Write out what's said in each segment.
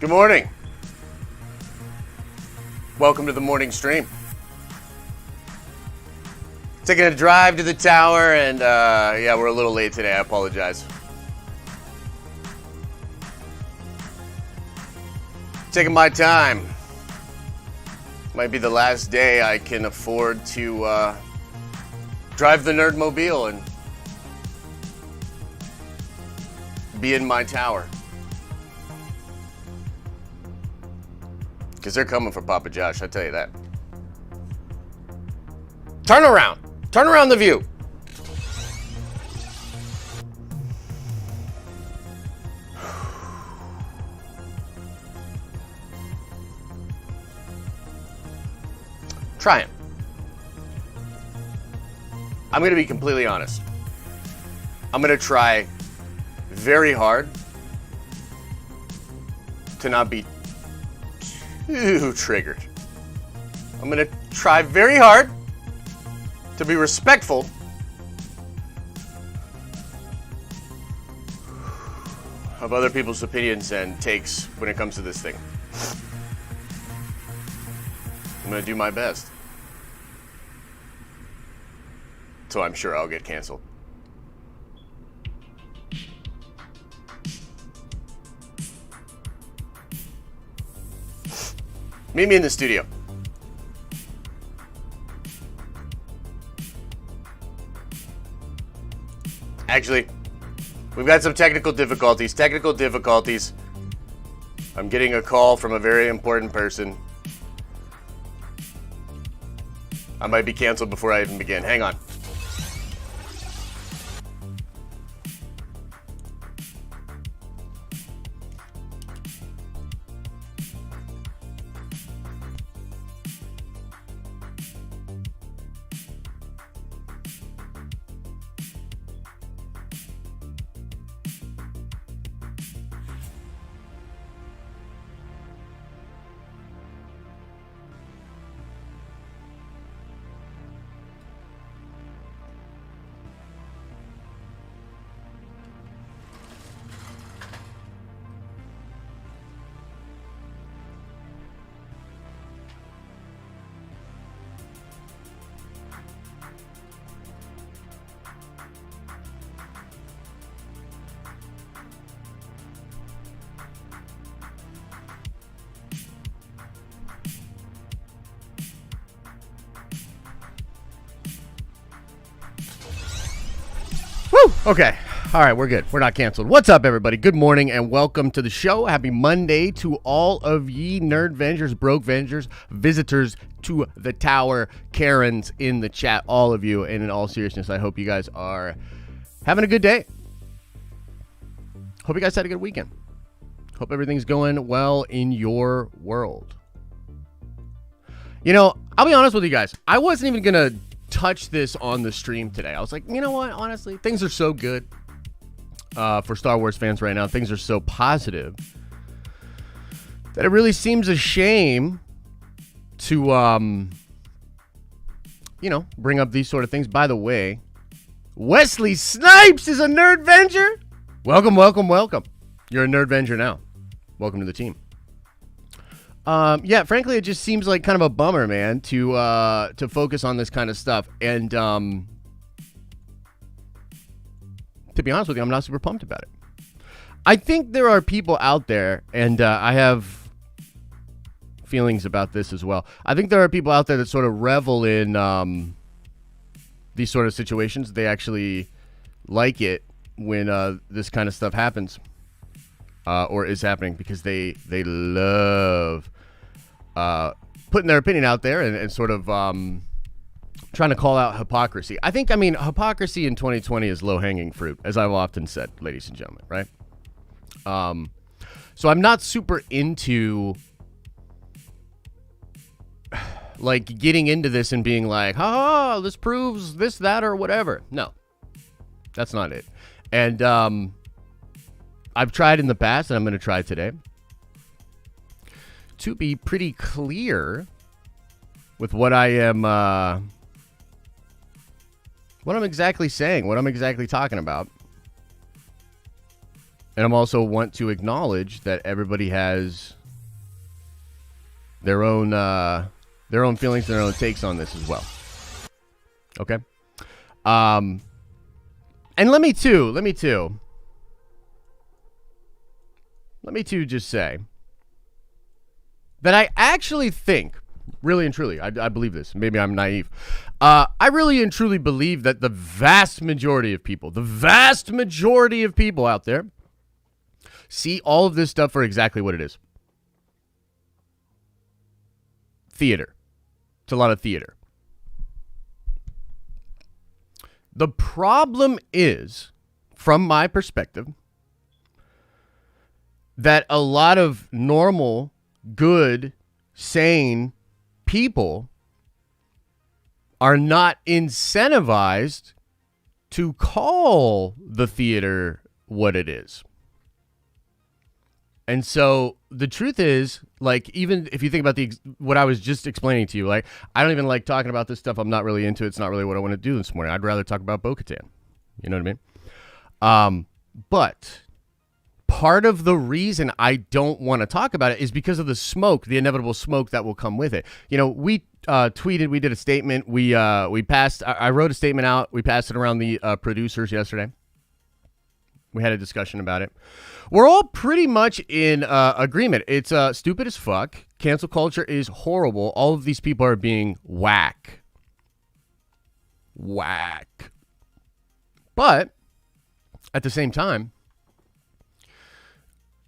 Good morning. Welcome to the morning stream. Taking a drive to the tower, and yeah, we're a little late today. I apologize. Taking my time. Might be the last day I can afford to drive the Nerdmobile and be in my tower. Because they're coming for Papa Josh, I tell you that. Turn around. Turn around the view. Try it. I'm going to be completely honest. I'm going to try very hard to not be too triggered. I'm going to try very hard to be respectful of other people's opinions and takes when it comes to this thing. I'm going to do my best. So I'm sure I'll get canceled. Meet me in the studio. Actually, we've got some technical difficulties. I'm getting a call from a very important person. I might be canceled before I even begin. Hang on. Okay. All right, we're good. We're not canceled. What's up, everybody? Good morning and welcome to the show. Happy Monday to all of ye nerd vengers, broke vengers, visitors to the tower, Karens in the chat, all of you. And in all seriousness, I hope you guys are having a good day. Hope you guys had a good weekend. Hope everything's going well in your world. You know, I'll be honest with you guys. I wasn't even going to touch this on the stream today. I was like, you know what? Honestly, things are so good for Star Wars fans right now. Things are so positive that it really seems a shame to, you know, bring up these sort of things. By the way, Wesley Snipes is a Nerd Venger. Welcome, welcome, welcome. You're a Nerd Venger now. Welcome to the team. Yeah, frankly, it just seems like kind of a bummer, man, to focus on this kind of stuff. And to be honest with you, I'm not super pumped about it. I think there are people out there, and I have feelings about this as well. I think there are people out there that sort of revel in these sort of situations. They actually like it when this kind of stuff happens or is happening because they love putting their opinion out there and sort of trying to call out hypocrisy. I mean, hypocrisy in 2020 is low-hanging fruit, as I've often said, ladies and gentlemen, right? So I'm not super into like getting into this and being like, oh, this proves this, that, or whatever. No, that's not it. And I've tried in the past, and I'm going to try today to be pretty clear with what I am, what I'm exactly saying, what I'm exactly talking about. And I'm also want to acknowledge that everybody has their own feelings, their own takes on this as well. Okay. And let me too just say that I actually think, really and truly, I believe this. Maybe I'm naive. I really and truly believe that the vast majority of people out there see all of this stuff for exactly what it is. Theater. It's a lot of theater. The problem is, from my perspective, that a lot of normal, good, sane people are not incentivized to call the theater what it is. And so the truth is, like, even if you think about what I was just explaining to you, like, I don't even like talking about this stuff. I'm not really into it. It's not really what I want to do this morning. I'd rather talk about Bo-Katan. You know what I mean? But part of the reason I don't want to talk about it is because of the smoke, the inevitable smoke that will come with it. You know, we tweeted, we did a statement. We passed, I wrote a statement out. We passed it around the producers yesterday. We had a discussion about it. We're all pretty much in agreement. It's stupid as fuck. Cancel culture is horrible. All of these people are being whack. But at the same time,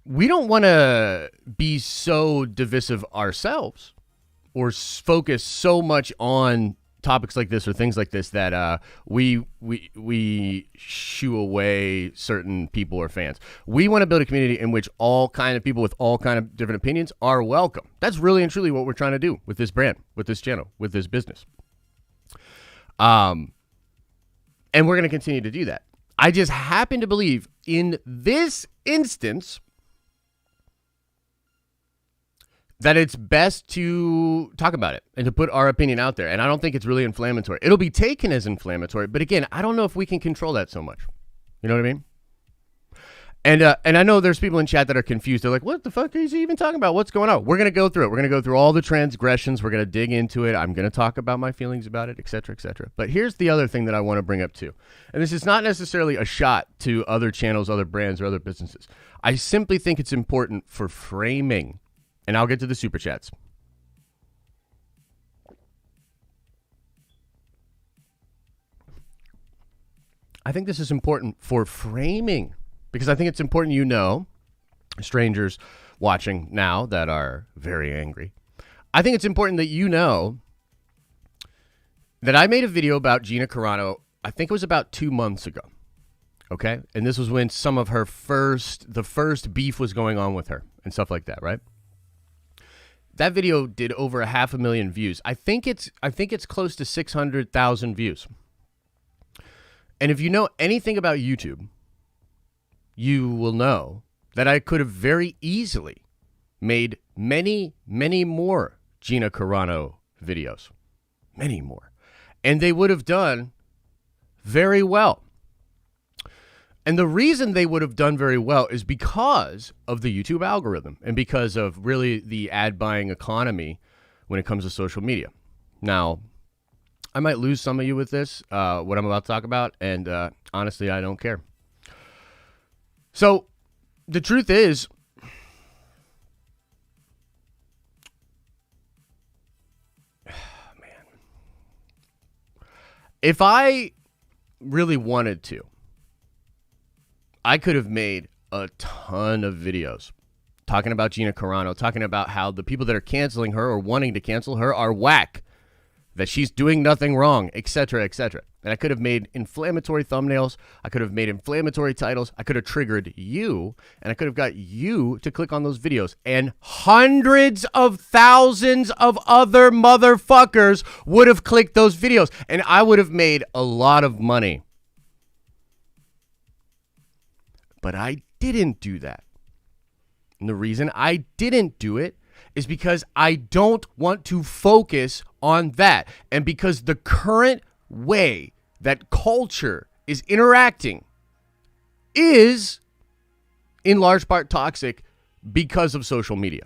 we don't want to be so divisive ourselves or focus so much on topics like this or things like this that we shoo away certain people or fans. We want to build a community in which all kind of people with all kind of different opinions are welcome. That's really and truly what we're trying to do with this brand, with this channel, with this business. And we're going to continue to do that. I just happen to believe in this instance that it's best to talk about it and to put our opinion out there. And I don't think it's really inflammatory. It'll be taken as inflammatory, but again, I don't know if we can control that so much. You know what I mean? And I know there's people in chat that are confused. They're like, what the fuck is he even talking about? What's going on? We're going to go through it. We're going to go through all the transgressions. We're going to dig into it. I'm going to talk about my feelings about it, et cetera, et cetera. But here's the other thing that I want to bring up too. And this is not necessarily a shot to other channels, other brands, or other businesses. I simply think it's important for framing. And I'll get to the super chats. I think this is important for framing because I think it's important, you know, strangers watching now that are very angry. I think it's important that you know that I made a video about Gina Carano, I think it was about 2 months ago. Okay? And this was when some of the first beef was going on with her and stuff like that, right? That video did over 500,000 views. I think it's close to 600,000 views. And if you know anything about YouTube, you will know that I could have very easily made many, many more Gina Carano videos. Many more. And they would have done very well. And the reason they would have done very well is because of the YouTube algorithm and because of really the ad buying economy when it comes to social media. Now, I might lose some of you with this, what I'm about to talk about, and honestly, I don't care. So, the truth is, man, if I really wanted to, I could have made a ton of videos talking about Gina Carano, talking about how the people that are canceling her or wanting to cancel her are whack, that she's doing nothing wrong, etc., etc. And I could have made inflammatory thumbnails. I could have made inflammatory titles. I could have triggered you, and I could have got you to click on those videos. And hundreds of thousands of other motherfuckers would have clicked those videos, and I would have made a lot of money. But I didn't do that. And the reason I didn't do it is because I don't want to focus on that. And because the current way that culture is interacting is in large part toxic because of social media.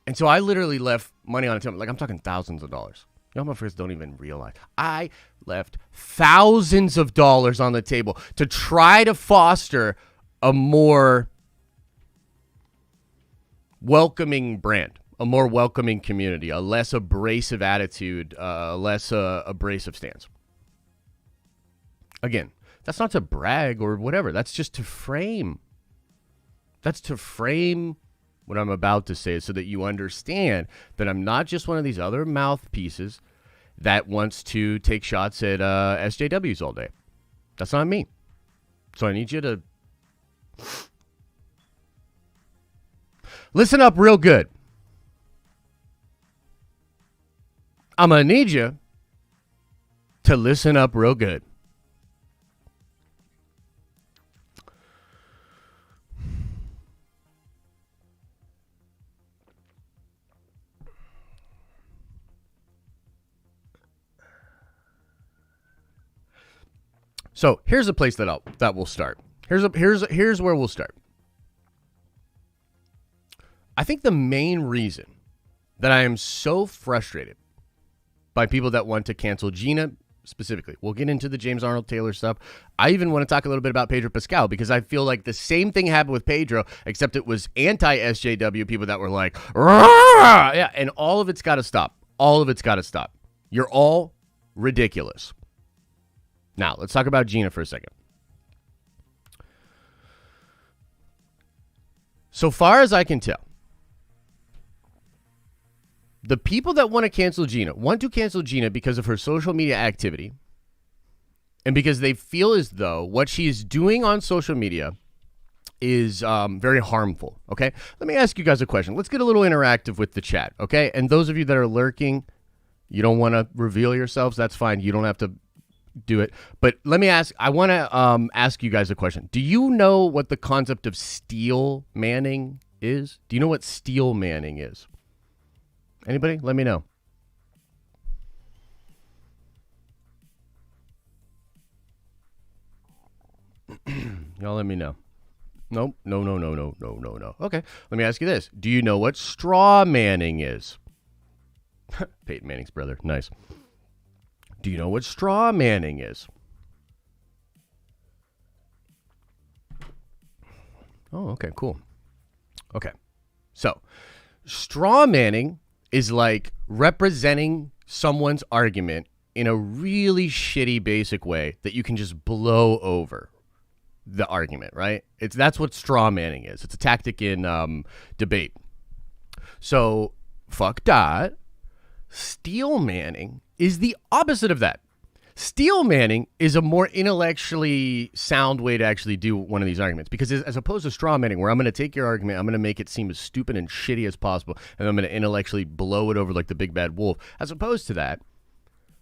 And so I literally left money on the table. Like, I'm talking thousands of dollars. You know, motherfuckers don't even realize. I left thousands of dollars on the table to try to foster a more welcoming brand, a more welcoming community, a less abrasive attitude, a less abrasive stance. Again, that's not to brag or whatever. That's just to frame. That's to frame what I'm about to say so that you understand that I'm not just one of these other mouthpieces that wants to take shots at SJWs all day. That's not me. So I need you to listen up real good. I'm going to need you to listen up real good. So here's a place that we'll start. Here's where we'll start. I think the main reason that I am so frustrated by people that want to cancel Gina specifically, we'll get into the James Arnold Taylor stuff. I even want to talk a little bit about Pedro Pascal because I feel like the same thing happened with Pedro, except it was anti-SJW people that were like, Rah! Yeah, and all of it's got to stop. All of it's got to stop. You're all ridiculous. Now, let's talk about Gina for a second. So far as I can tell, the people that want to cancel Gina because of her social media activity and because they feel as though what she is doing on social media is very harmful, okay? Let me ask you guys a question. Let's get a little interactive with the chat, okay? And those of you that are lurking, you don't want to reveal yourselves, that's fine. You don't have to do it. But let me I want to ask you guys a question. Do you know what the concept of steel manning is? Do you know what steel manning is? Anybody? Let me know. Y'all let me know. Nope. No. Okay. Let me ask you this. Do you know what straw manning is? Peyton Manning's brother. Nice. Do you know what straw manning is? Oh, okay, cool. Okay. So, straw manning is like representing someone's argument in a really shitty basic way that you can just blow over the argument, right? That's what straw manning is. It's a tactic in debate. So, fuck that. Steel manning is the opposite of that. Steel manning is a more intellectually sound way to actually do one of these arguments, because as opposed to straw manning, where I'm going to take your argument, I'm going to make it seem as stupid and shitty as possible, and I'm going to intellectually blow it over like the big bad wolf. As opposed to that,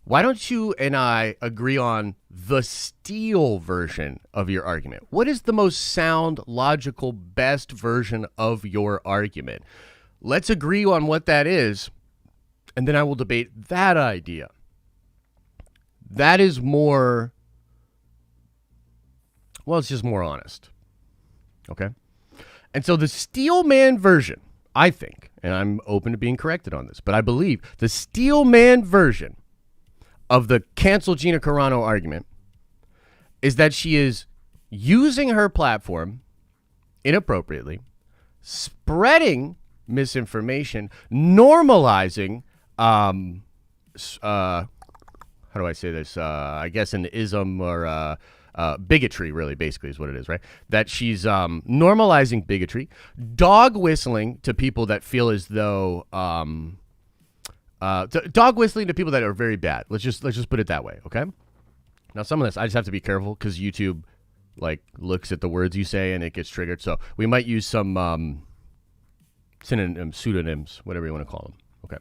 why don't you and I agree on the steel version of your argument? What is the most sound, logical, best version of your argument? Let's agree on what that is, and then I will debate that idea. That is more, well, it's just more honest. Okay? And so the steel man version, I think, and I'm open to being corrected on this, but I believe the steel man version of the cancel Gina Carano argument is that she is using her platform inappropriately, spreading misinformation, normalizing, how do I say this? I guess an ism or bigotry, really, basically, is what it is, right? That she's normalizing bigotry, dog whistling to people that feel as though dog whistling to people that are very bad. Let's just put it that way, okay? Now, some of this I just have to be careful because YouTube looks at the words you say and it gets triggered. So we might use some synonyms, pseudonyms, whatever you want to call them. Okay.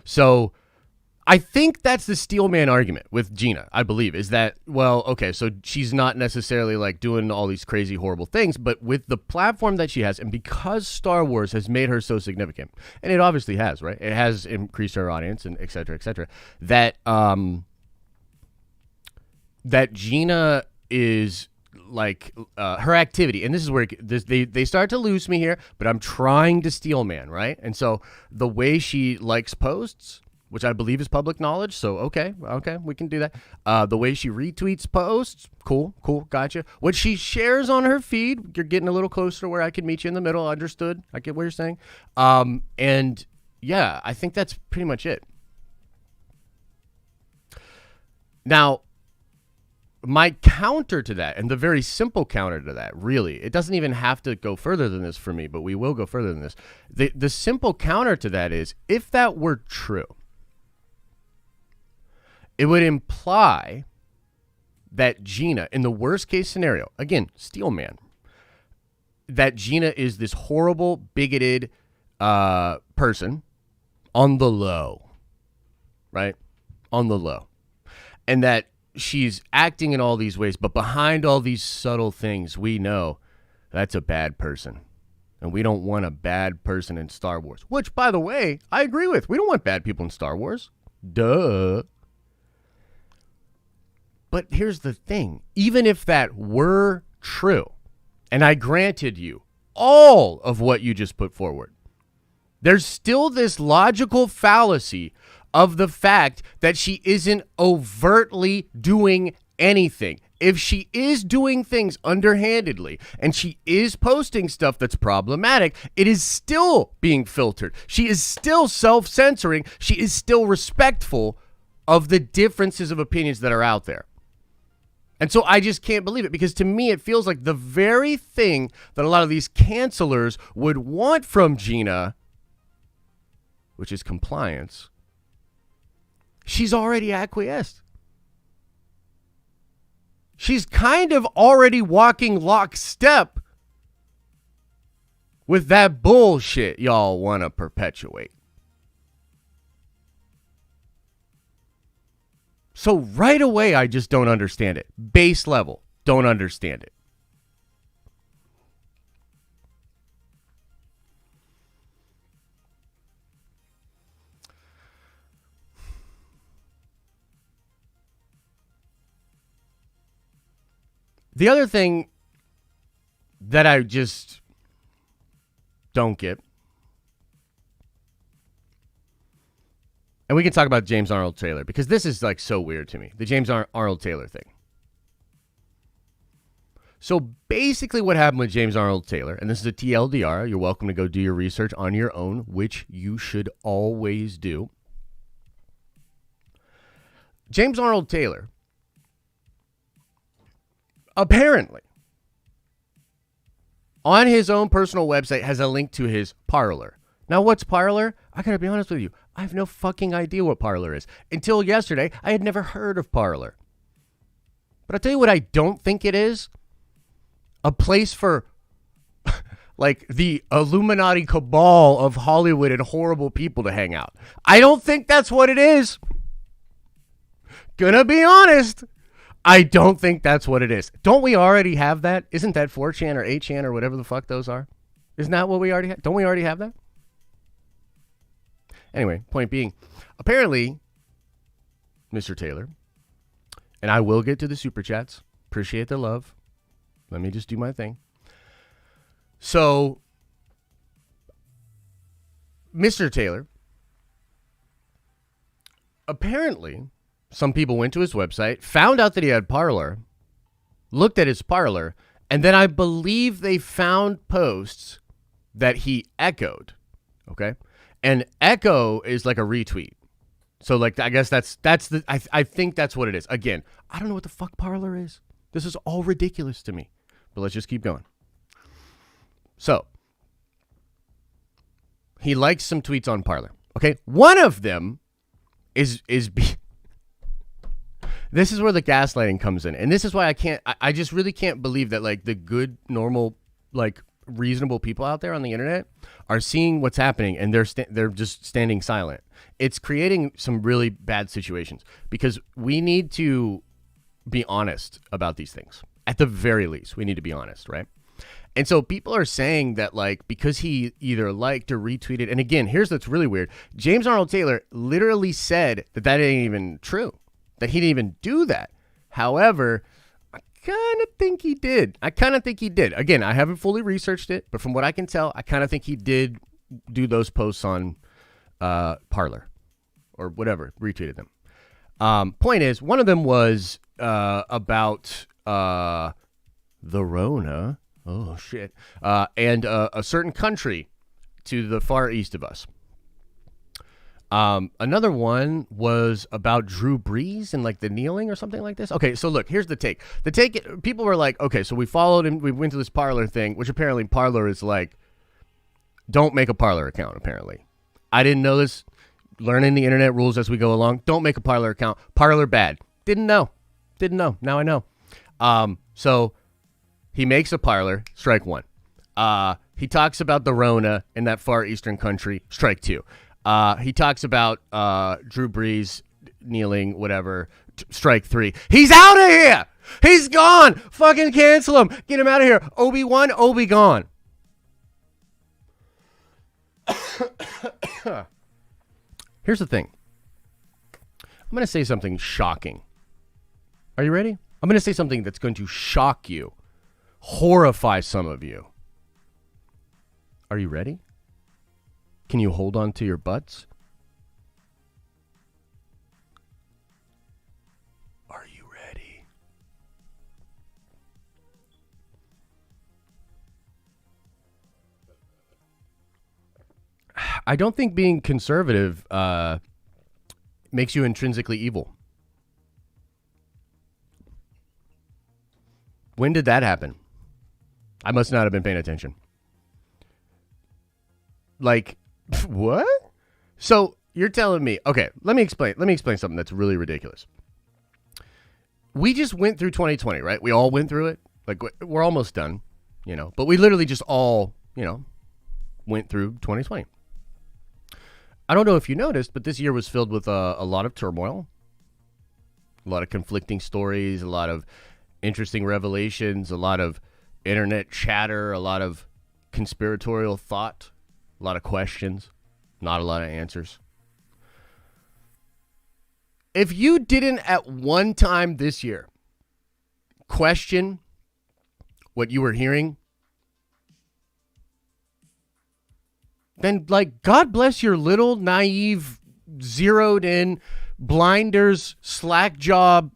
So I think that's the steelman argument with Gina, I believe, is that, well, okay, so she's not necessarily doing all these crazy, horrible things, but with the platform that she has, and because Star Wars has made her so significant, and it obviously has, right? It has increased her audience and et cetera, that Gina is her activity, and this is where they start to lose me here, but I'm trying to steel man, right? And so the way she likes posts, which I believe is public knowledge, so okay, we can do that. The way she retweets posts, cool, gotcha. What she shares on her feed, you're getting a little closer to where I can meet you in the middle, understood, I get what you're saying. And yeah, I think that's pretty much it. Now, my counter to that, and the very simple counter to that, really, it doesn't even have to go further than this for me, but we will go further than this. The simple counter to that is, if that were true, it would imply that Gina, in the worst case scenario, again, steel man, that Gina is this horrible, bigoted person on the low, right? On the low. And that she's acting in all these ways, but behind all these subtle things, we know that's a bad person. And we don't want a bad person in Star Wars. Which, by the way, I agree with. We don't want bad people in Star Wars. Duh. But here's the thing. Even if that were true, and I granted you all of what you just put forward, there's still this logical fallacy of the fact that she isn't overtly doing anything. If she is doing things underhandedly and she is posting stuff that's problematic, it is still being filtered. She is still self-censoring. She is still respectful of the differences of opinions that are out there. And so I just can't believe it, because to me it feels like the very thing that a lot of these cancelers would want from Gina, which is compliance, she's already acquiesced. She's kind of already walking lockstep with that bullshit y'all want to perpetuate. So right away, I just don't understand it. Base level, don't understand it. The other thing that I just don't get, and we can talk about James Arnold Taylor, because this is like so weird to me, the James Arnold Taylor thing. So basically what happened with James Arnold Taylor, and this is a TLDR, you're welcome to go do your research on your own, which you should always do. James Arnold Taylor apparently on his own personal website has a link to his Parler. Now, what's Parler? I gotta be honest with you, I have no fucking idea what Parler is. Until yesterday, I had never heard of Parler. But I'll tell you what I don't think it is. A place for like the Illuminati cabal of Hollywood and horrible people to hang out. I don't think that's what it is. Gonna be honest. I don't think that's what it is. Don't we already have that? Isn't that 4chan or 8chan or whatever the fuck those are? Isn't that what we already have? Don't we already have that? Anyway, point being, apparently, Mr. Taylor, and I will get to the super chats. Appreciate the love. Let me just do my thing. So, Mr. Taylor, apparently, some people went to his website, found out that he had Parler, looked at his Parler, and then I believe they found posts that he echoed. Okay? And echo is like a retweet. So like I guess that's the I think that's what it is. Again, I don't know what the fuck Parler is. This is all ridiculous to me. But let's just keep going. So, he likes some tweets on Parler. Okay? One of them is this is where the gaslighting comes in. And this is why I just really can't believe that like the good, normal, like reasonable people out there on the internet are seeing what's happening and they're just standing silent. It's creating some really bad situations because we need to be honest about these things. At the very least, we need to be honest, right? And so people are saying that like because he either liked or retweeted, and again, here's what's really weird. James Arnold Taylor literally said that ain't even true. That he didn't even do that. However, I kind of think he did. Again, I haven't fully researched it, but from what I can tell, I kind of think he did do those posts on Parler or whatever, retweeted them. Point is, one of them was about the Rona. Oh, shit. And a certain country to the far east of us. Another one was about Drew Brees and like the kneeling or something like this. Okay, so look, here's the take. People were like, okay, so we followed him. We went to this Parler thing, which apparently Parler is like, don't make a Parler account, apparently. I didn't know this. Learning the internet rules as we go along. Don't make a Parler account. Parler bad. Didn't know. Now I know. So he makes a Parler, strike one. He talks about the Rona in that far eastern country, strike two. He talks about Drew Brees kneeling, whatever, strike three. He's out of here. He's gone. Fucking cancel him. Get him out of here. Obi-Wan, Obi gone. Here's the thing. I'm going to say something shocking. Are you ready? I'm going to say something that's going to shock you, horrify some of you. Are you ready? Can you hold on to your butts? Are you ready? I don't think being conservative makes you intrinsically evil. When did that happen? I must not have been paying attention. Like, what? So you're telling me, okay, let me explain something that's really ridiculous. We just went through 2020, right? We all went through it. Like, we're almost done, but we literally just all, went through 2020. I don't know if you noticed, but this year was filled with a lot of turmoil, a lot of conflicting stories, a lot of interesting revelations, a lot of internet chatter, a lot of conspiratorial thought, a lot of questions, not a lot of answers. If you didn't at one time this year question what you were hearing, then, like, God bless your little naive, zeroed in, blinders, slack job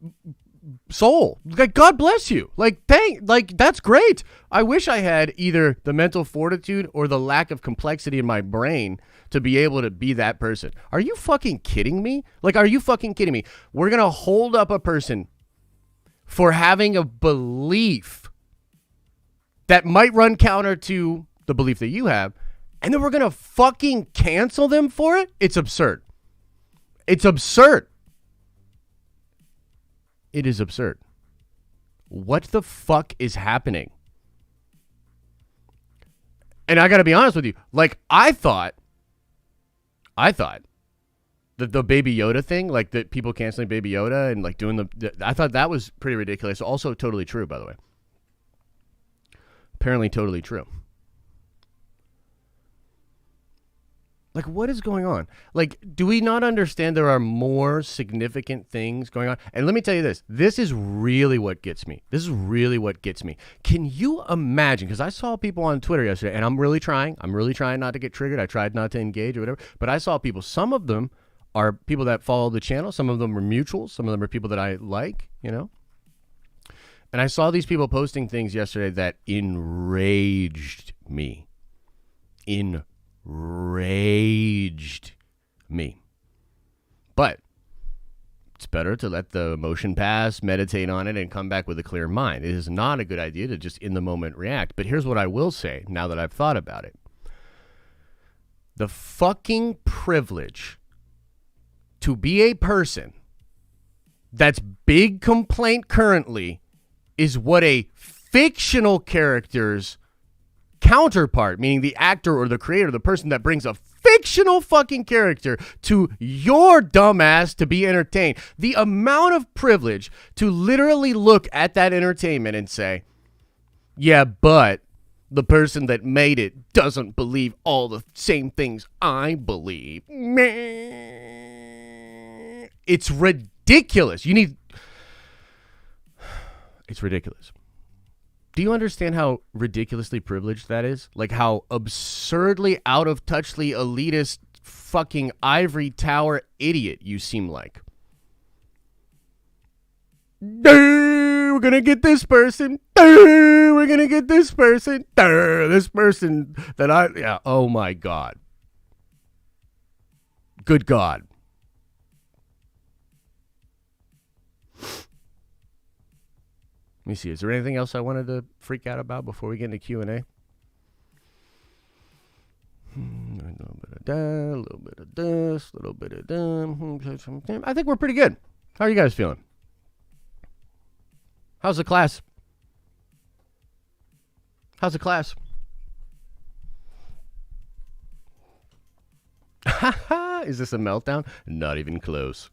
soul. Like, God bless you. That's great. I wish I had either the mental fortitude or the lack of complexity in my brain to be able to be that person. Are you fucking kidding me? Are you fucking kidding me? We're going to hold up a person for having a belief that might run counter to the belief that you have, and then we're going to fucking cancel them for it? It's absurd. It's absurd. It is absurd. What the fuck is happening? And I got to be honest with you. I thought that the Baby Yoda thing, that people canceling Baby Yoda and doing I thought that was pretty ridiculous. Also totally true, by the way. Apparently totally true. What is going on? Do we not understand there are more significant things going on? And let me tell you this. This is really what gets me. Can you imagine? Because I saw people on Twitter yesterday, and I'm really trying not to get triggered. I tried not to engage or whatever. But I saw people. Some of them are people that follow the channel. Some of them are mutuals. Some of them are people that I like, And I saw these people posting things yesterday that enraged me. Enraged me. But it's better to let the emotion pass, meditate on it, and come back with a clear mind. It is not a good idea to just in the moment react. But here's what I will say now that I've thought about it. The fucking privilege to be a person that's big complaint currently is what a fictional character's counterpart, meaning the actor or the creator, the person that brings a fictional fucking character to your dumbass to be entertained. The amount of privilege to literally look at that entertainment and say, yeah, but the person that made it doesn't believe all the same things I believe. It's ridiculous. It's ridiculous. Do you understand how ridiculously privileged that is? Like how absurdly out of touchly elitist fucking ivory tower idiot you seem like. We're gonna get this person. We're gonna get this person. This person that yeah. Oh my God. Good God. Let me see. Is there anything else I wanted to freak out about before we get into Q&A? A little bit of that, a little bit of this, a little bit of that. I think we're pretty good. How are you guys feeling? How's the class? How's the class? Is this a meltdown? Not even close.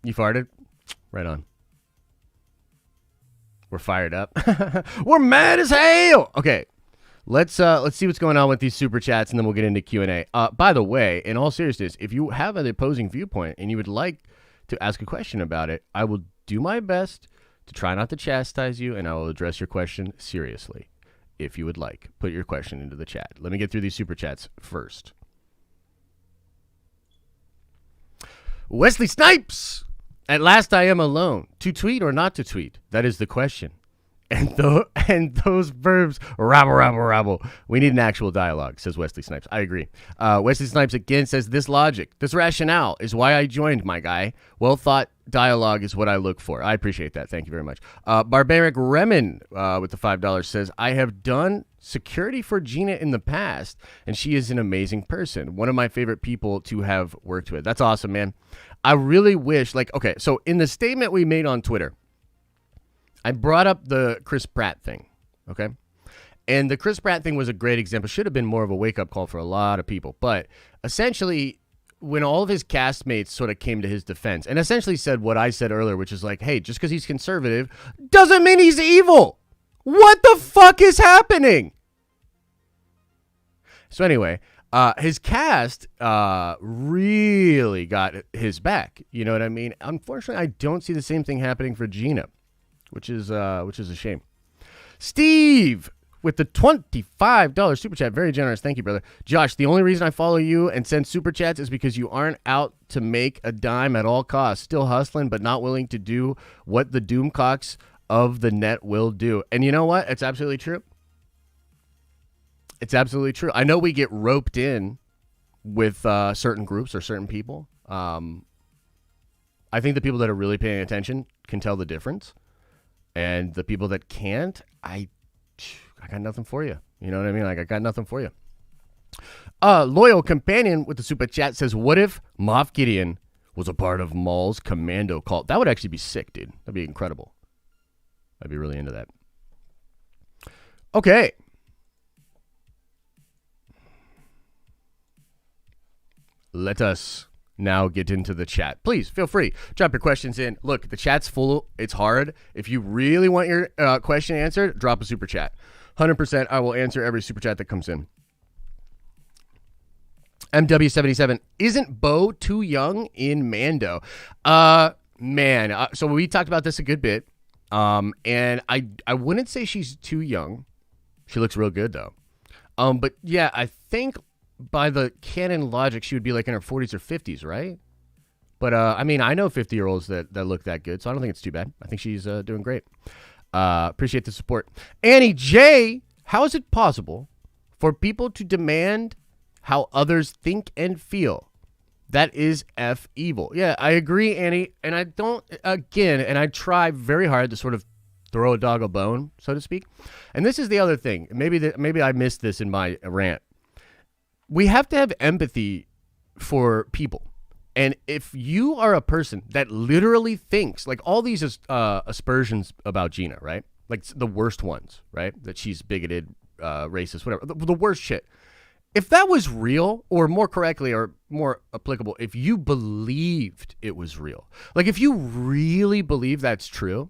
You farted? Right on. We're fired up. We're mad as hell. Okay. Let's see what's going on with these super chats, and then we'll get into Q&A. By the way, in all seriousness, if you have an opposing viewpoint and you would like to ask a question about it, I will do my best to try not to chastise you, and I will address your question seriously. If you would like, put your question into the chat. Let me get through these super chats first. Wesley Snipes! At last I am alone. To tweet or not to tweet? That is the question. And those verbs, rabble, rabble, rabble. We need an actual dialogue, says Wesley Snipes. I agree. Wesley Snipes again says, this logic, this rationale is why I joined, my guy. Well thought dialogue is what I look for. I appreciate that. Thank you very much. Barbaric Remen with the $5 says, I have done security for Gina in the past, and she is an amazing person. One of my favorite people to have worked with. That's awesome, man. I really wish, okay, so in the statement we made on Twitter, I brought up the Chris Pratt thing, okay? And the Chris Pratt thing was a great example. Should have been more of a wake-up call for a lot of people. But essentially, when all of his castmates sort of came to his defense and essentially said what I said earlier, which is like, hey, just because he's conservative doesn't mean he's evil. What the fuck is happening? So anyway, his cast really got his back. You know what I mean? Unfortunately, I don't see the same thing happening for Gina. Which is a shame. Steve with the $25 super chat. Very generous. Thank you, brother. Josh, the only reason I follow you and send super chats is because you aren't out to make a dime at all costs. Still hustling, but not willing to do what the doomcocks of the net will do. And you know what? It's absolutely true. It's absolutely true. I know we get roped in with certain groups or certain people. I think the people that are really paying attention can tell the difference. And the people that can't, I got nothing for you. You know what I mean? Like, I got nothing for you. Loyal Companion with the super chat says, what if Moff Gideon was a part of Maul's commando cult? That would actually be sick, dude. That'd be incredible. I'd be really into that. Okay. Let us now get into the chat. Please feel free. Drop your questions in. Look, the chat's full. It's hard. If you really want your question answered, drop a super chat. 100% I will answer every super chat that comes in. MW77, isn't Bo too young in Mando? Man, so we talked about this a good bit. And I wouldn't say she's too young. She looks real good, though. But yeah, I think by the canon logic, she would be like in her 40s or 50s, right? But, I mean, I know 50-year-olds that look that good, so I don't think it's too bad. I think she's doing great. Appreciate the support. Annie J, how is it possible for people to demand how others think and feel? That is F evil. Yeah, I agree, Annie. And I don't, again, and I try very hard to sort of throw a dog a bone, so to speak. And this is the other thing. Maybe I missed this in my rant. We have to have empathy for people. And if you are a person that literally thinks, like all these aspersions about Gina, right? Like the worst ones, right? That she's bigoted, racist, whatever. The worst shit. If that was real, or more correctly, or more applicable, if you believed it was real, like if you really believe that's true,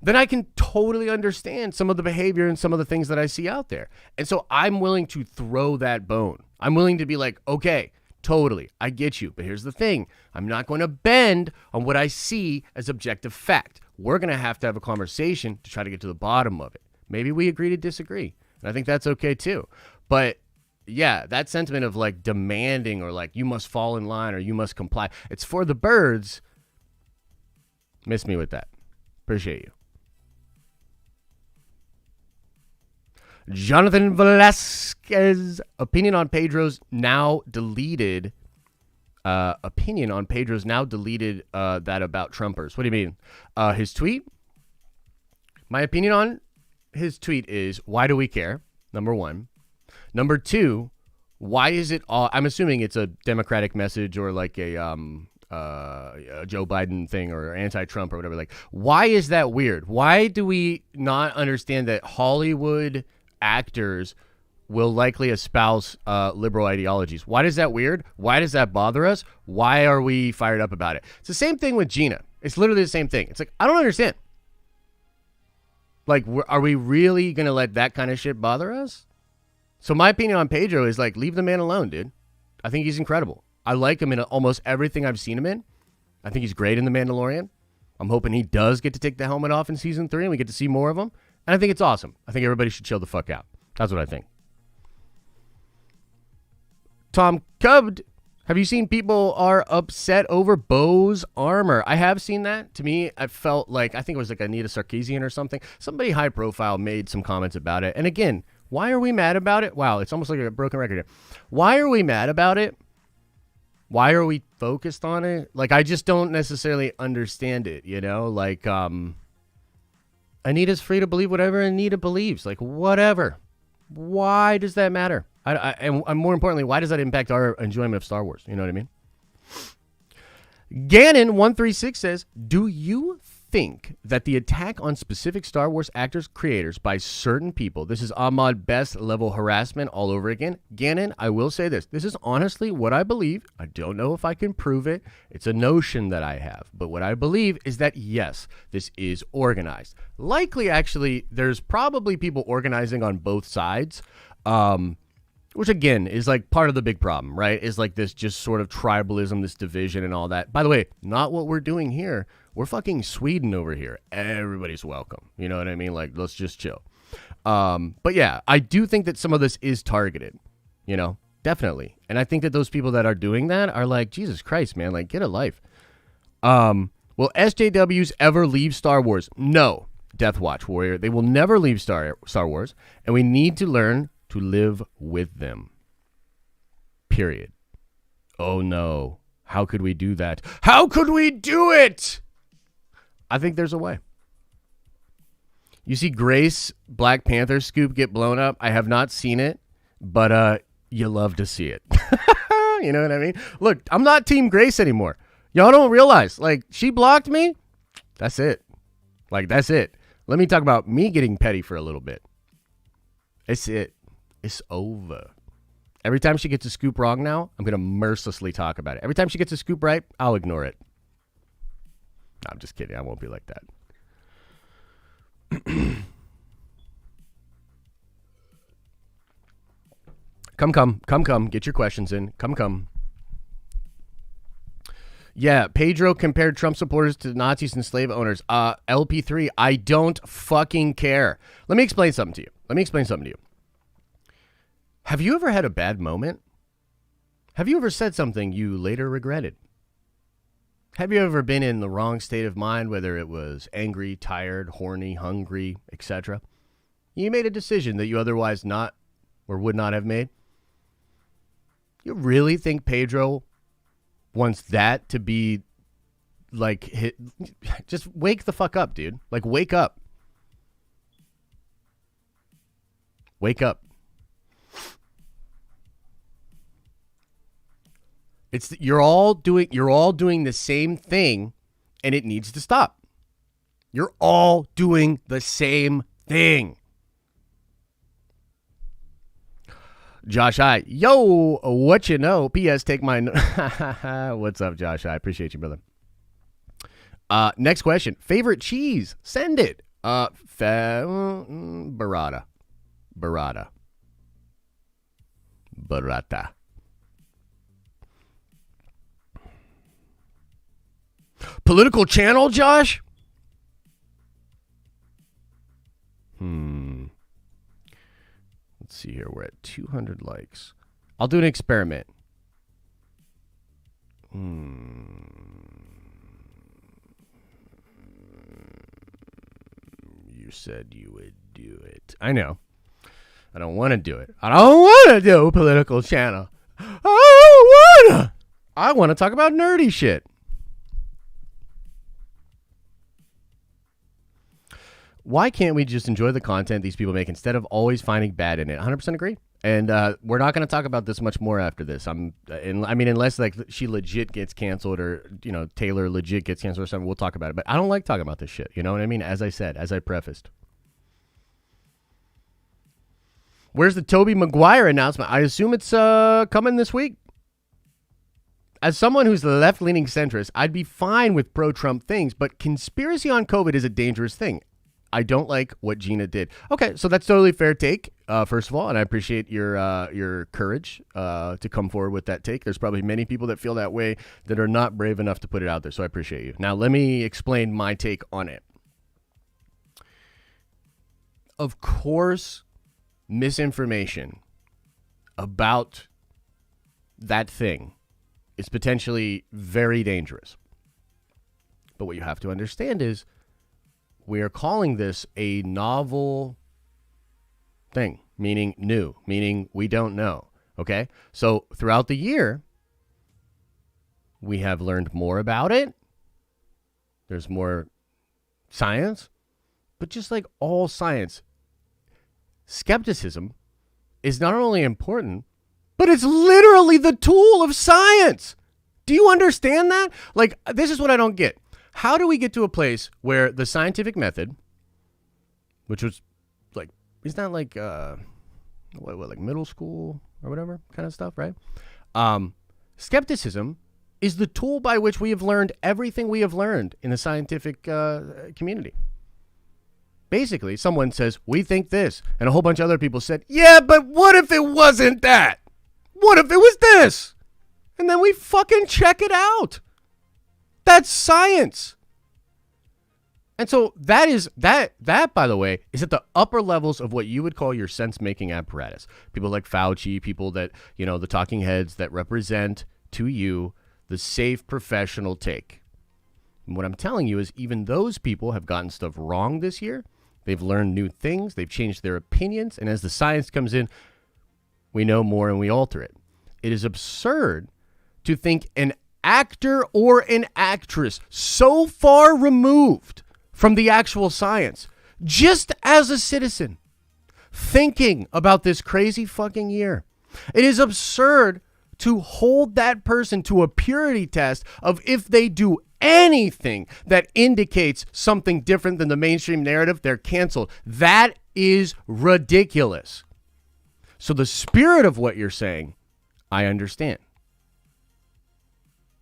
then I can totally understand some of the behavior and some of the things that I see out there. And so I'm willing to throw that bone. I'm willing to be like, okay, Totally. I get you. But here's the thing. I'm not going to bend on what I see as objective fact. We're going to have a conversation to try to get to the bottom of it. Maybe we agree to disagree. And I think that's okay too. But yeah, that sentiment of like demanding or like you must fall in line or you must comply. It's for the birds. Miss me with that. Appreciate you. Jonathan Velasquez, opinion on Pedro's now deleted that about Trumpers. What do you mean? His tweet? My opinion on his tweet is, why do we care? Number one. Number two, why is it all, I'm assuming it's a Democratic message or like a Joe Biden thing or anti-Trump or whatever. Like, why is that weird? Why do we not understand that Hollywood actors will likely espouse liberal ideologies? Why is that weird? Why does that bother us? Why are we fired up about it? It's the same thing with Gina. It's literally the same thing. It's like, I don't understand. Like, are we really going to let that kind of shit bother us? So my opinion on Pedro is like, leave the man alone, dude. I think he's incredible. I like him in almost everything I've seen him in. I think he's great in The Mandalorian. I'm hoping he does get to take the helmet off in season 3 and we get to see more of him. And I think it's awesome. I think everybody should chill the fuck out. That's what I think. Tom Cubbed, have you seen people are upset over Bo's armor? I have seen that. To me, I felt like, I think it was like Anita Sarkeesian or something. Somebody high profile made some comments about it. And again, why are we mad about it? Wow, it's almost like a broken record here. Why are we mad about it? Why are we focused on it? Like, I just don't necessarily understand it, you know? Like, Anita's free to believe whatever Anita believes. Like, whatever. Why does that matter? And more importantly, why does that impact our enjoyment of Star Wars? You know what I mean? Gannon136 says, do you think that the attack on specific Star Wars actors, creators by certain people, this is Ahmad Best level harassment all over again? Gannon, I will say this. This is honestly what I believe. I don't know if I can prove it. It's a notion that I have. But what I believe is that, yes, this is organized. Likely, actually, there's probably people organizing on both sides. Which, again, is like part of the big problem, right? Is like this just sort of tribalism, this division and all that. By the way, not what we're doing here. We're fucking Sweden over here. Everybody's welcome. You know what I mean? Like, let's just chill. But yeah, I do think that some of this is targeted, you know, definitely. And I think that those people that are doing that are like, Jesus Christ, man, like, get a life. Will SJWs ever leave Star Wars? No, Death Watch Warrior. They will never leave Star Wars. And we need to learn to live with them. Period. Oh no. How could we do that? How could we do it? I think there's a way. You see Grace Black Panther scoop get blown up. I have not seen it, but you love to see it. You know what I mean? Look, I'm not Team Grace anymore. Y'all don't realize, like, she blocked me. That's it. Like, that's it. Let me talk about me getting petty for a little bit. It's it. It's over. Every time she gets a scoop wrong now, I'm going to mercilessly talk about it. Every time she gets a scoop right, I'll ignore it. No, I'm just kidding. I won't be like that. Come. Get your questions in. Come. Yeah, Pedro compared Trump supporters to Nazis and slave owners. LP3, I don't fucking care. Let me explain something to you. Have you ever had a bad moment? Have you ever said something you later regretted? Have you ever been in the wrong state of mind, whether it was angry, tired, horny, hungry, etc.? You made a decision that you otherwise not or would not have made? You really think Pedro wants that to be like, just wake the fuck up, dude. Like, wake up. Wake up. You're all doing the same thing, and it needs to stop. You're all doing the same thing. Josh I, yo, what you know? P.S. Take my. What's up, Josh I? Appreciate you, brother. Next question. Favorite cheese? Send it. Burrata. political channel, Josh? Let's see here. We're at 200 likes. I'll do an experiment. You said you would do it. I know. I don't want to do it. I don't want to do a political channel. I want to talk about nerdy shit. Why can't we just enjoy the content these people make instead of always finding bad in it? 100% agree. And we're not going to talk about this much more after this. I mean, unless like she legit gets canceled or, you know, Taylor legit gets canceled or something, we'll talk about it. But I don't like talking about this shit. You know what I mean? As I said, as I prefaced. Where's the Tobey Maguire announcement? I assume it's coming this week. As someone who's the left-leaning centrist, I'd be fine with pro-Trump things, but conspiracy on COVID is a dangerous thing. I don't like what Gina did. Okay, so that's totally fair take, first of all, and I appreciate your courage to come forward with that take. There's probably many people that feel that way that are not brave enough to put it out there, so I appreciate you. Now, let me explain my take on it. Of course, misinformation about that thing is potentially very dangerous. But what you have to understand is we are calling this a novel thing, meaning new, meaning we don't know. Okay? So throughout the year, we have learned more about it. There's more science. But just like all science, skepticism is not only important, but it's literally the tool of science. Do you understand that? Like, this is what I don't get. How do we get to a place where the scientific method, which was like, is that like, like middle school or whatever kind of stuff, right? Skepticism is the tool by which we have learned everything we have learned in the scientific community. Basically, someone says, we think this, and a whole bunch of other people said, yeah, but what if it wasn't that? What if it was this? And then we fucking check it out. That's science. And so that is that by the way is at the upper levels of what you would call your sense-making apparatus. People like Fauci, people that, you know, the talking heads that represent to you the safe professional take. And what I'm telling you is even those people have gotten stuff wrong this year. They've learned new things, they've changed their opinions, and as the science comes in, we know more and we alter it. It is absurd to think an actor or an actress so far removed from the actual science, just as a citizen, thinking about this crazy fucking year. It is absurd to hold that person to a purity test of if they do anything that indicates something different than the mainstream narrative, they're canceled. That is ridiculous. So the spirit of what you're saying, I understand.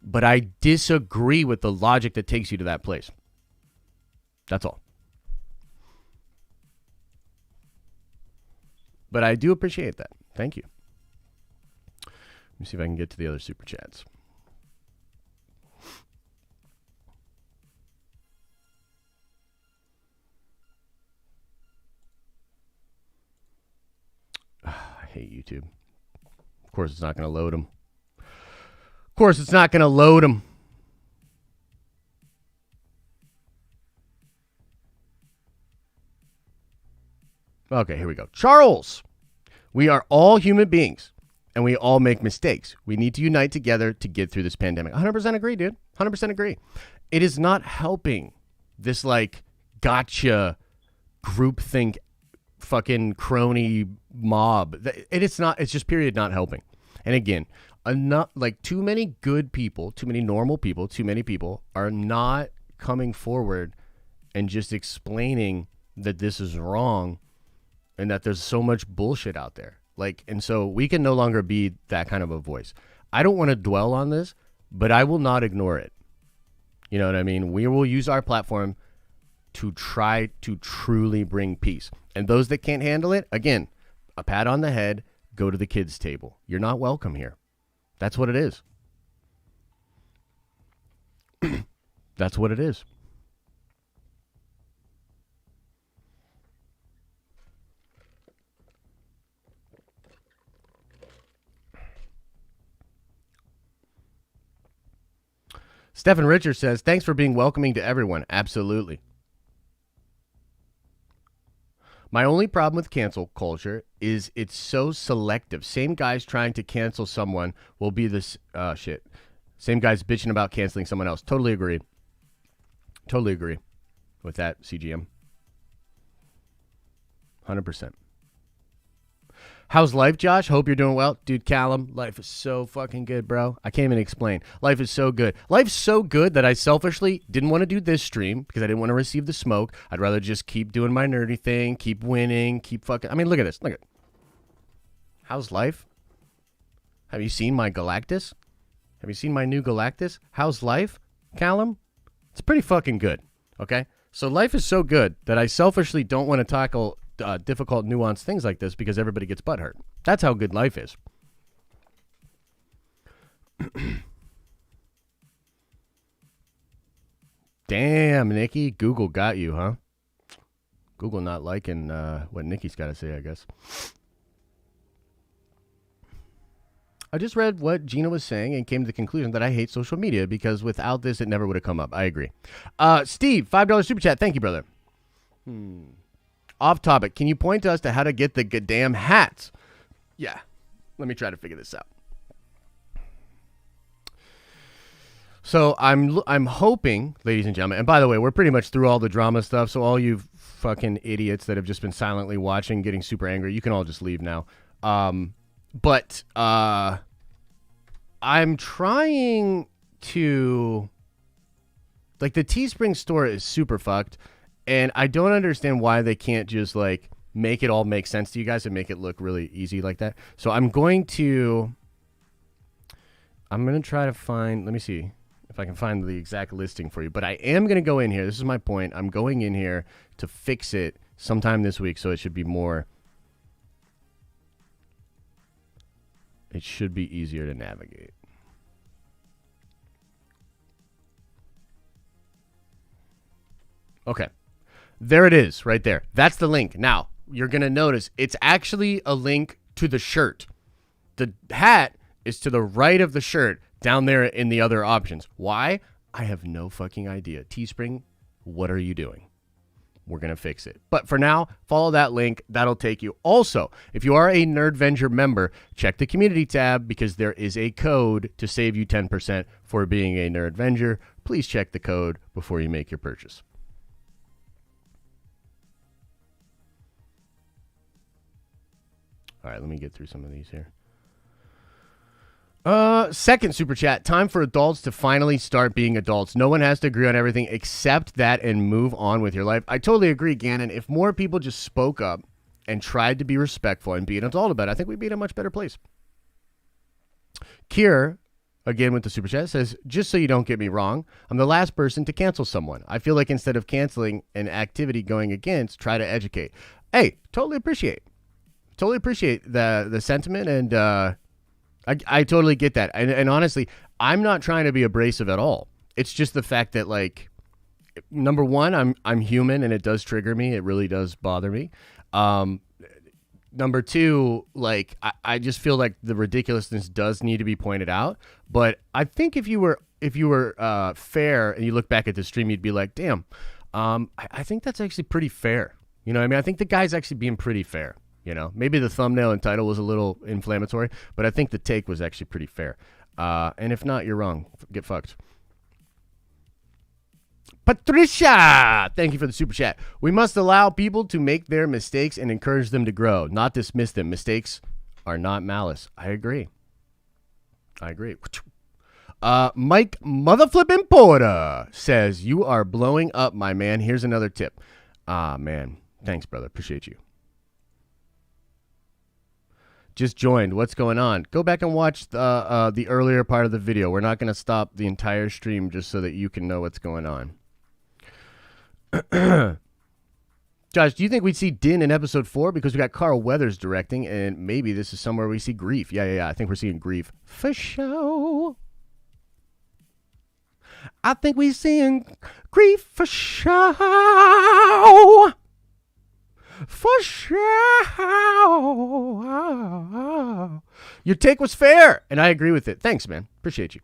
But I disagree with the logic that takes you to that place. That's all. But I do appreciate that. Thank you. Let me see if I can get to the other super chats. I hate YouTube. Of course, it's not going to load them. Of course, it's not going to load them. Okay, here we go. Charles, we are all human beings, and we all make mistakes. We need to unite together to get through this pandemic. 100% agree, dude. 100% agree. It is not helping this, like, gotcha groupthink fucking crony mob. It's not. It's just period not helping. And again, like too many good people, too many normal people, too many people are not coming forward and just explaining that this is wrong and that there's so much bullshit out there. Like, and so we can no longer be that kind of a voice. I don't want to dwell on this, but I will not ignore it. You know what I mean? We will use our platform to try to truly bring peace. And those that can't handle it, again, a pat on the head, go to the kids' table. You're not welcome here. That's what it is. That's what it is. Stephen Richards says, thanks for being welcoming to everyone. Absolutely. My only problem with cancel culture is it's so selective. Same guys trying to cancel someone will be this shit. Same guys bitching about canceling someone else. Totally agree. Totally agree with that, CGM. 100%. How's life, Josh? Hope you're doing well. Dude, Callum, life is so fucking good, bro. I can't even explain. Life is so good. Life's so good that I selfishly didn't want to do this stream because I didn't want to receive the smoke. I'd rather just keep doing my nerdy thing, keep winning, keep fucking... I mean, look at this. Look at... How's life? Have you seen my Galactus? Have you seen my new Galactus? How's life, Callum? It's pretty fucking good, okay? So life is so good that I selfishly don't want to tackle... difficult, nuanced things like this because everybody gets butthurt. That's how good life is. Damn, Nikki. Google got you, huh? Google not liking what Nikki's got to say, I guess. I just read what Gina was saying and came to the conclusion that I hate social media because without this, it never would have come up. I agree. Steve, $5 super chat. Thank you, brother. Off topic, can you point us to how to get the goddamn hats? Yeah, let me try to figure this out. So I'm hoping, ladies and gentlemen, and by the way, we're pretty much through all the drama stuff, so all you fucking idiots that have just been silently watching, getting super angry, you can all just leave now. But I'm trying to... Like, the Teespring store is super fucked. And I don't understand why they can't just, like, make it all make sense to you guys and make it look really easy like that. So I'm going to try to find, let me see if I can find the exact listing for you. But I am going to go in here. This is my point. I'm going in here to fix it sometime this week, so it should be more, it should be easier to navigate. Okay. There it is, right there. That's the link. Now, you're going to notice it's actually a link to the shirt. The hat is to the right of the shirt down there in the other options. Why? I have no fucking idea. Teespring, what are you doing? We're going to fix it. But for now, follow that link. That'll take you. Also, if you are a Nerdventure member, check the community tab because there is a code to save you 10% for being a Nerdventure. Please check the code before you make your purchase. All right, let me get through some of these here. Second super chat. Time for adults to finally start being adults. No one has to agree on everything. Accept that and move on with your life. I totally agree, Gannon. If more people just spoke up and tried to be respectful and be an adult about it, I think we'd be in a much better place. Kier, again with the super chat, says, just so you don't get me wrong, I'm the last person to cancel someone. I feel like instead of canceling an activity going against, try to educate. Hey, totally appreciate the sentiment, and I totally get that. And honestly, I'm not trying to be abrasive at all. It's just the fact that, like, number one, I'm human and it does trigger me. It really does bother me. Number two, like, I just feel like the ridiculousness does need to be pointed out. But I think if you were fair and you look back at the stream, you'd be like, damn, I think that's actually pretty fair. You know what I mean? I think the guy's actually being pretty fair. You know, maybe the thumbnail and title was a little inflammatory, but I think the take was actually pretty fair. And if not, you're wrong. Get fucked. Patricia, thank you for the super chat. We must allow people to make their mistakes and encourage them to grow, not dismiss them. Mistakes are not malice. I agree. Mike Motherflippin' Porter says, you are blowing up, my man. Here's another tip. Man. Thanks, brother. Appreciate you. Just joined. What's going on? Go back and watch the earlier part of the video. We're not going to stop the entire stream just so that you can know what's going on. Josh, do you think we'd see Din in episode 4? Because we got Carl Weathers directing, and maybe this is somewhere we see Grief. Yeah. I think we're seeing Grief. For sure. I think we seeing grief for sure. For sure. Your take was fair, and I agree with it. Thanks, man. Appreciate you.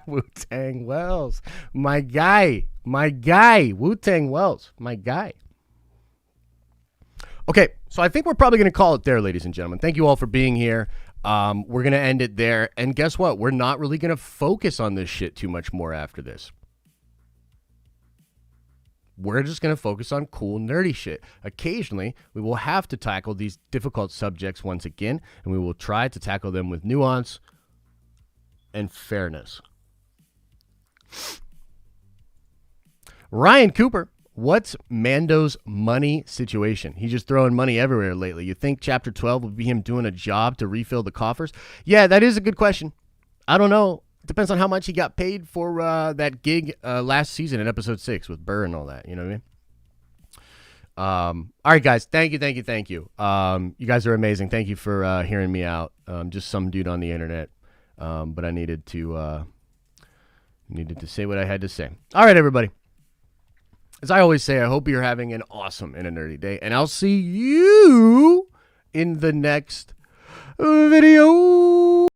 Wu-Tang Wells. My guy. Wu-Tang Wells. My guy. Okay, so I think we're probably going to call it there, ladies and gentlemen. Thank you all for being here. We're going to end it there. And guess what? We're not really going to focus on this shit too much more after this. We're just going to focus on cool, nerdy shit. Occasionally, we will have to tackle these difficult subjects once again, and we will try to tackle them with nuance and fairness. Ryan Cooper, what's Mando's money situation? He's just throwing money everywhere lately. You think Chapter 12 will be him doing a job to refill the coffers? Yeah, that is a good question. I don't know. Depends on how much he got paid for that gig last season in episode 6 with Burr and all that. You know what I mean? All right, guys. Thank you. You guys are amazing. Thank you for hearing me out. Just some dude on the internet. But I needed to say what I had to say. All right, everybody. As I always say, I hope you're having an awesome and a nerdy day. And I'll see you in the next video.